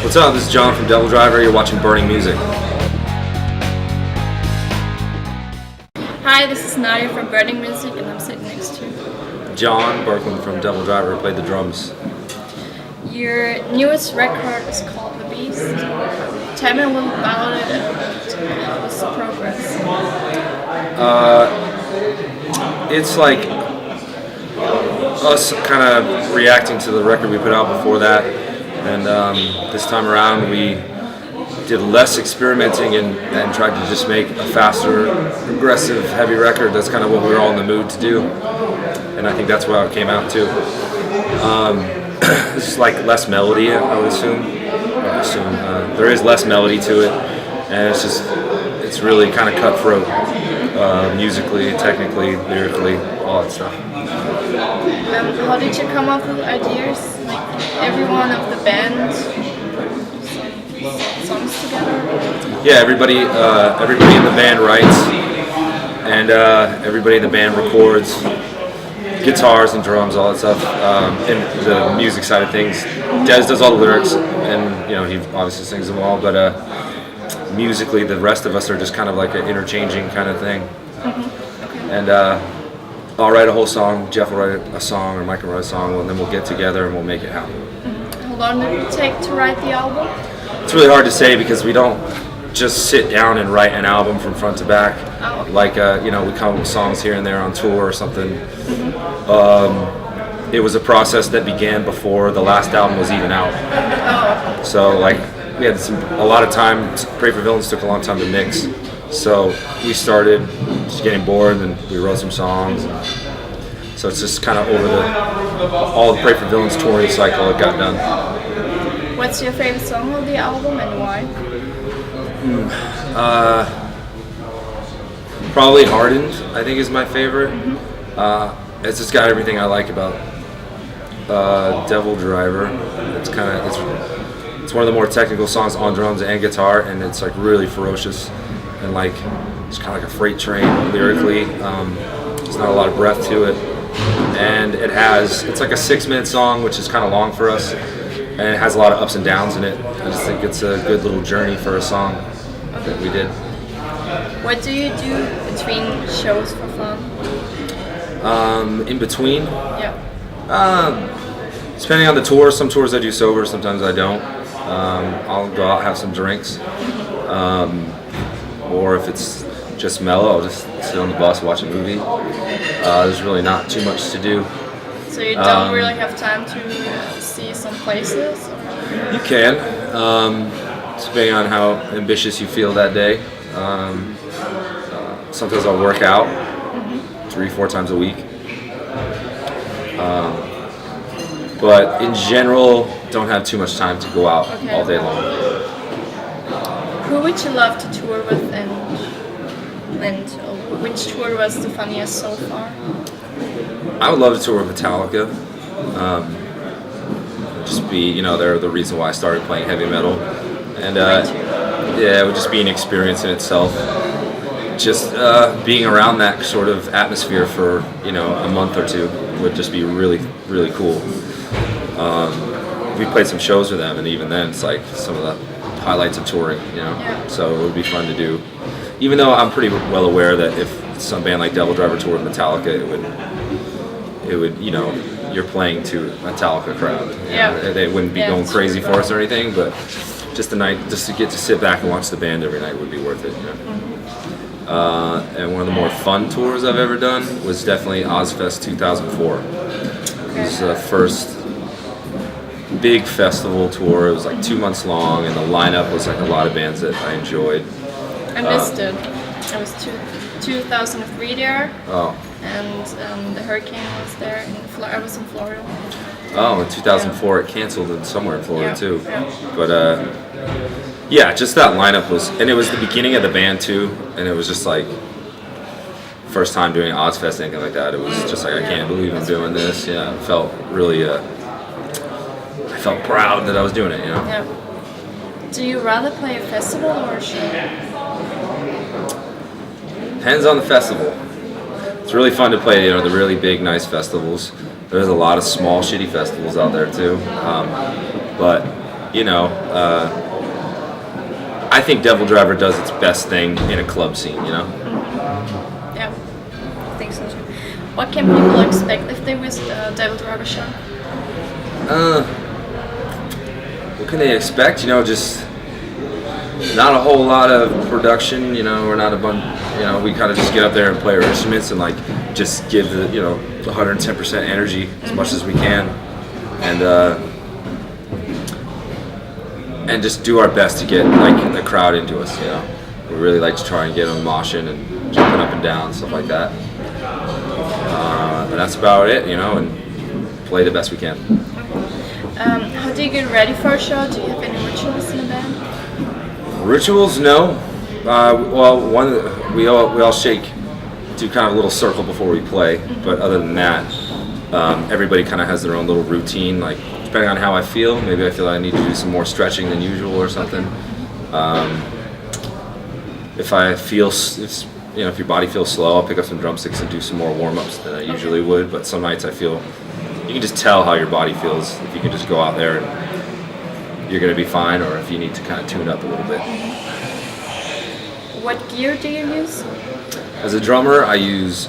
What's up? This is John from Devil Driver. You're watching Burning Music. Hi, this is Nadia from Burning Music, and I'm sitting next to John Berkman from Devil Driver. I played the drums. your newest record is called The Beast. Tell me a little about it and what's the progress. It's like us kind of reacting to the record we put out before that, and this time around we did less experimenting and tried to just make a faster, aggressive, heavy record. That's kind of what we were all in the mood to do, and I think that's what it came out to. It's just like less melody, I would assume. There is less melody to it, and it's really kind of cutthroat, musically, technically, lyrically, all that stuff. How did you come up with ideas? Like everyone of the band songs together? Yeah, everybody in the band writes, and everybody in the band records guitars and drums, all that stuff. And the music side of things, Des does all the lyrics, and he obviously sings them all. But musically, the rest of us are just kind of like an interchanging kind of thing. Okay. And I'll write a whole song, Jeff will write a song, or Mike will write a song, and then we'll get together and we'll make it happen. How long did it take to write the album? It's really hard to say because we don't just sit down and write an album from front to back. Oh, okay. Like, we come up with songs here and there on tour or something. It was a process that began before the last album was even out. Oh, So, like, we had a lot of time. Pray for Villains took a long time to mix. So we started just getting bored, and we wrote some songs. So it's just kind of over all the Pray for Villains touring cycle it got done. what's your favorite song of the album and why? Probably Hardened, I think, is my favorite. It's just got everything I like about Devil Driver. It's one of the more technical songs on drums and guitar, and it's like really ferocious and like it's kind of like a freight train lyrically. There's not a lot of breath to it, and it's like a 6-minute song, which is kind of long for us, and it has a lot of ups and downs in it. I just think it's a good little journey for a song that we did. What do you do between shows for fun? In between, Yeah. depending on the tour, some tours I do sober, sometimes I don't. I'll go out, have some drinks, or if it's just mellow, I'll just sit on the bus, watch a movie. There's really not too much to do. So you don't really have time to see some places? Or? You can, depending on how ambitious you feel that day. Sometimes I'll work out 3-4 times a week. But in general, don't have too much time to go out all day long. Who would you love to tour with, and which tour was the funniest so far? I would love to tour with Metallica. Just be, they're the reason why I started playing heavy metal. And yeah, it would just be an experience in itself. Just being around that sort of atmosphere for, a month or two would just be really, really cool. We played some shows with them, and even then, it's like some of the highlights of touring, Yeah. So it would be fun to do. Even though I'm pretty well aware that if some band like Devil Driver toured with Metallica, it would, you're playing to a Metallica crowd. They wouldn't be going crazy for us or anything, but just to get to sit back and watch the band every night would be worth it. And one of the more fun tours I've ever done was definitely Ozzfest 2004. It was the first big festival tour. It was like 2 months long, and the lineup was like a lot of bands that I enjoyed. I missed it. It was 2003 there, and the hurricane was there. I was in Florida. Oh, in 2004 it canceled somewhere in Florida too. Yeah. But yeah, just that lineup and it was the beginning of the band too, and it was just like first time doing Ozzfest, anything like that. It was just like, I can't believe I'm doing this. Yeah, I felt really, I felt proud that I was doing it. Yeah. Do you rather play a festival or a show? Depends on the festival. It's really fun to play, the really big, nice festivals. There's a lot of small, shitty festivals out there too. But you know, I think Devil Driver does its best thing in a club scene, you know? Yeah, I think so too. What can people expect if they visit the Devil Driver show? What can they expect? You know, just not a whole lot of production, you know, we're not a bunch, you know, we kind of just get up there and play our instruments and like just give the, you know, 110% energy as much as we can. And just do our best to get like the crowd into us, you know. We really like to try and get them moshing and jumping up and down, stuff like that. And that's about it, you know, and play the best we can. How do you get ready for a show? Do you have any rituals in the band? Rituals, no. Well, we all shake, do kind of a little circle before we play. But other than that, everybody kind of has their own little routine. Like depending on how I feel, maybe I feel like I need to do some more stretching than usual or something. If I feel, you know, if your body feels slow, I'll pick up some drumsticks and do some more warm-ups than I usually would. But some nights I feel you can just tell how your body feels if you can just go out there and you're going to be fine, or if you need to kind of tune up a little bit. What gear do you use? As a drummer, I use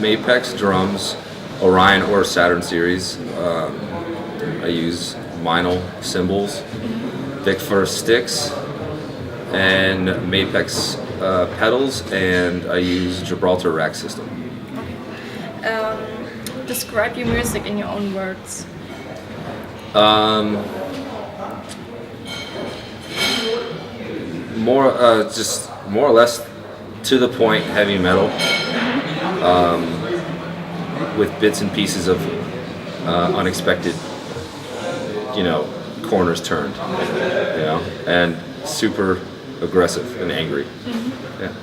Mapex drums, Orion or Saturn series. I use Meinl cymbals, Vic First sticks, and Mapex pedals, and I use Gibraltar rack system. Describe your music in your own words. Just more or less to the point heavy metal, with bits and pieces of unexpected, you know, corners turned, you know, and super aggressive and angry. Yeah.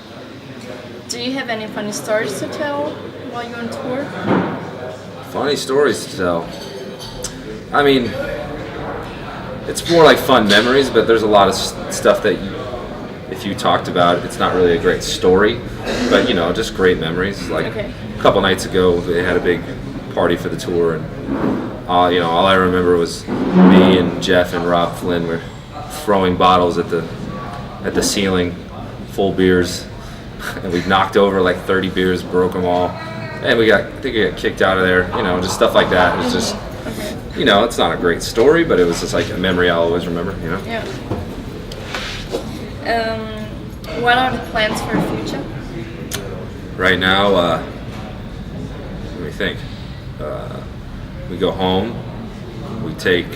Do you have any funny stories to tell while you're on tour? Funny stories to tell. I mean, it's more like fun memories, but there's a lot of stuff that if you talked about it, it's not really a great story, but you know, just great memories. Like a couple nights ago, they had a big party for the tour, and you know, all I remember was me and Jeff and Rob Flynn were throwing bottles at the ceiling, full beers, and we knocked over like 30 beers, broke them all, and I think we got kicked out of there. You know, just stuff like that. It was just, you know, it's not a great story, but it was just like a memory I'll always remember. You know. Yeah. What are the plans for the future? Right now, let me think. We go home. We take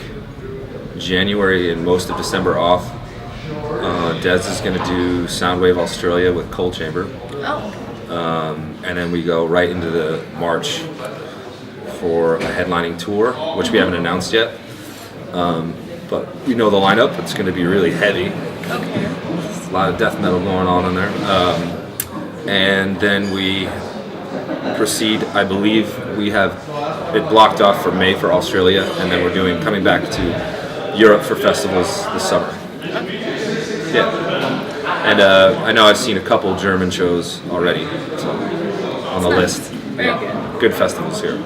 January and most of December off. Dez is going to do Soundwave Australia with Cold Chamber. Oh. And then we go right into the March for a headlining tour, which we haven't announced yet. But we know the lineup. It's going to be really heavy. Okay. A lot of death metal going on in there. And then we proceed, I believe we have it blocked off for May for Australia, and then we're coming back to Europe for festivals this summer. Yeah. And I know I've seen a couple German shows already, so on the list. Very good. Good festivals here.